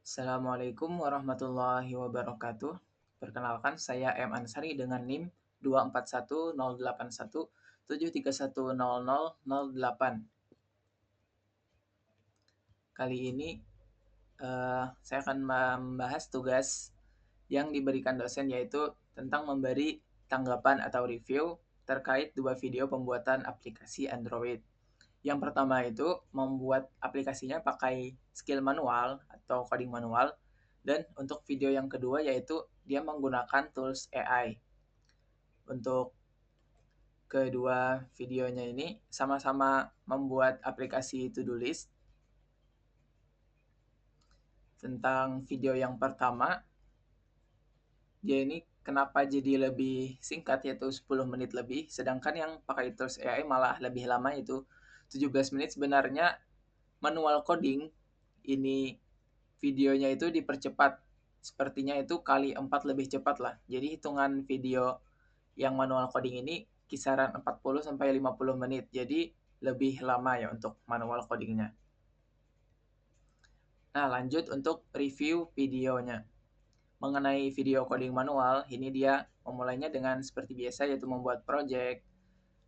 Assalamualaikum warahmatullahi wabarakatuh. Perkenalkan, saya M. Ansari dengan NIM 2410817310008. Kali ini saya akan membahas tugas yang diberikan dosen, yaitu tentang memberi tanggapan atau review terkait dua video pembuatan aplikasi Android. Yang pertama itu membuat aplikasinya pakai skill manual atau coding manual, dan untuk video yang kedua yaitu dia menggunakan tools AI. Untuk kedua videonya ini sama-sama membuat aplikasi to-do list. Tentang video yang pertama, dia ini kenapa jadi lebih singkat, yaitu 10 menit lebih, sedangkan yang pakai tools AI malah lebih lama, yaitu 17 menit. Sebenarnya manual coding ini videonya itu dipercepat, sepertinya itu kali 4 lebih cepat lah. Jadi hitungan video yang manual coding ini kisaran 40 sampai 50 menit. Jadi lebih lama ya untuk manual codingnya. Nah, lanjut untuk review videonya. Mengenai video coding manual, ini dia memulainya dengan seperti biasa, yaitu membuat project,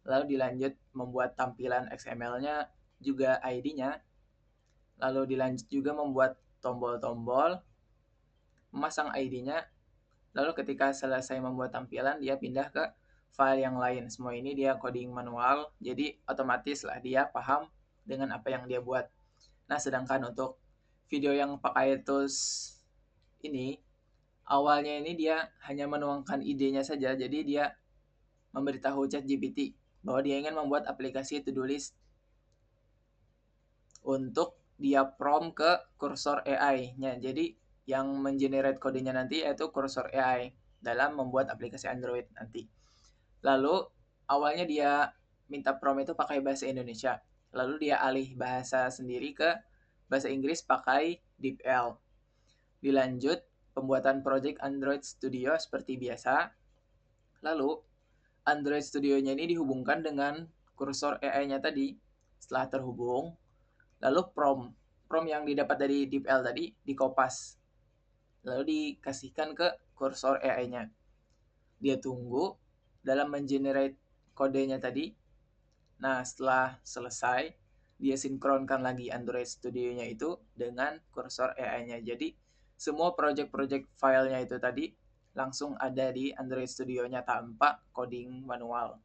lalu dilanjut membuat tampilan XML-nya, juga ID-nya, lalu dilanjut juga membuat tombol-tombol, memasang ID-nya, lalu ketika selesai membuat tampilan, dia pindah ke file yang lain. Semua ini dia coding manual, jadi otomatis lah dia paham dengan apa yang dia buat. Nah, sedangkan untuk video yang pakai tools ini, awalnya ini dia hanya menuangkan idenya saja, jadi dia memberitahu ChatGPT bahwa dia ingin membuat aplikasi to-do list untuk dia prompt ke kursor AI-nya. Jadi yang mengenerate kodenya nanti yaitu kursor AI dalam membuat aplikasi Android nanti. Lalu awalnya dia minta prompt itu pakai bahasa Indonesia. Lalu dia alih bahasa sendiri ke bahasa Inggris pakai DeepL. Dilanjut pembuatan project Android Studio seperti biasa. Lalu Android Studio-nya ini dihubungkan dengan kursor AI-nya tadi. Setelah terhubung, lalu prompt yang didapat dari DeepL tadi dikopas, lalu dikasihkan ke kursor AI-nya. Dia tunggu dalam mengenerate kodenya tadi. Nah, setelah selesai, dia sinkronkan lagi Android Studio-nya itu dengan kursor AI-nya. Jadi semua project-project filenya itu tadi langsung ada di Android Studio-nya tanpa coding manual.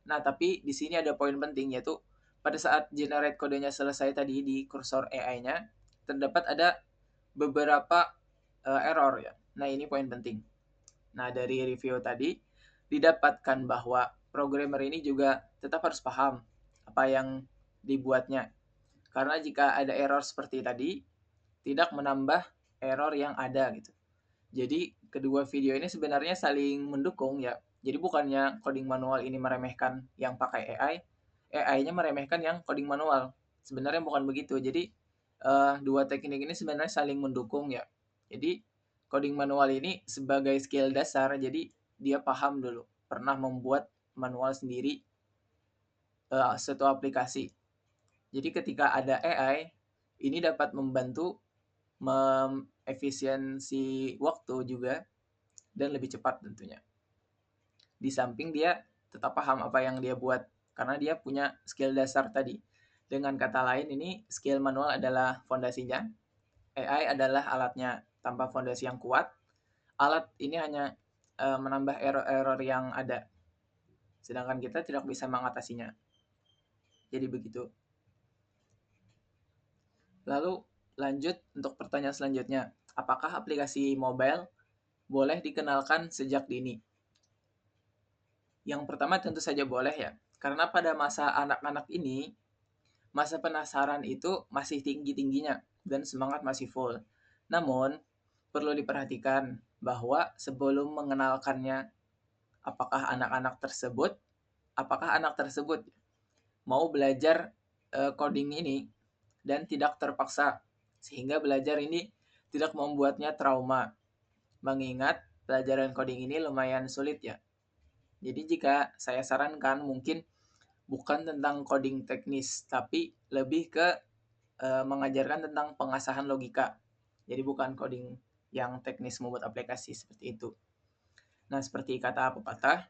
Nah, tapi di sini ada poin penting, yaitu pada saat generate kodenya selesai tadi di kursor AI-nya, terdapat ada beberapa error ya. Nah, ini poin penting. Nah, dari review tadi didapatkan bahwa programmer ini juga tetap harus paham apa yang dibuatnya. Karena jika ada error seperti tadi, tidak menambah error yang ada gitu. Jadi kedua video ini sebenarnya saling mendukung ya. Jadi bukannya coding manual ini meremehkan yang pakai AI, AI-nya meremehkan yang coding manual. Sebenarnya bukan begitu. Jadi dua teknik ini sebenarnya saling mendukung ya. Jadi coding manual ini sebagai skill dasar, jadi dia paham dulu, pernah membuat manual sendiri suatu aplikasi. Jadi ketika ada AI, ini dapat membantu efisiensi waktu juga dan lebih cepat tentunya. Di samping dia tetap paham apa yang dia buat karena dia punya skill dasar tadi. Dengan kata lain, ini skill manual adalah fondasinya, AI adalah alatnya. Tanpa fondasi yang kuat, alat ini hanya menambah error-error yang ada, sedangkan kita tidak bisa mengatasinya. Jadi begitu. Lalu lanjut untuk pertanyaan selanjutnya, apakah aplikasi mobile boleh dikenalkan sejak dini? Yang pertama tentu saja boleh ya, karena pada masa anak-anak ini, masa penasaran itu masih tinggi-tingginya dan semangat masih full. Namun, perlu diperhatikan bahwa sebelum mengenalkannya, apakah anak tersebut mau belajar coding ini dan tidak terpaksa, sehingga belajar ini tidak membuatnya trauma, mengingat pelajaran coding ini lumayan sulit ya. Jadi jika saya sarankan, mungkin bukan tentang coding teknis, tapi lebih ke mengajarkan tentang pengasahan logika. Jadi bukan coding yang teknis membuat aplikasi seperti itu. Nah, seperti kata pepatah,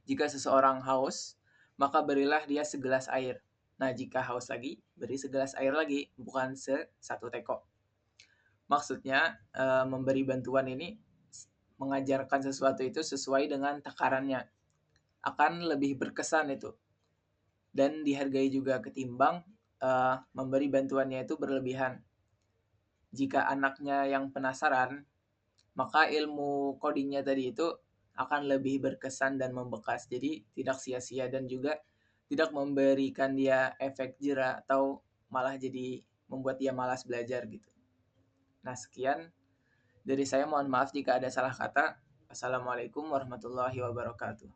jika seseorang haus, maka berilah dia segelas air. Nah, jika haus lagi, beri segelas air lagi, bukan satu teko. Maksudnya, memberi bantuan ini mengajarkan sesuatu itu sesuai dengan takarannya. Akan lebih berkesan itu. Dan dihargai juga ketimbang memberi bantuannya itu berlebihan. Jika anaknya yang penasaran, maka ilmu codingnya tadi itu akan lebih berkesan dan membekas. Jadi tidak sia-sia dan juga tidak memberikan dia efek jera atau malah jadi membuat dia malas belajar gitu. Nah, sekian dari saya, mohon maaf jika ada salah kata. Assalamualaikum warahmatullahi wabarakatuh.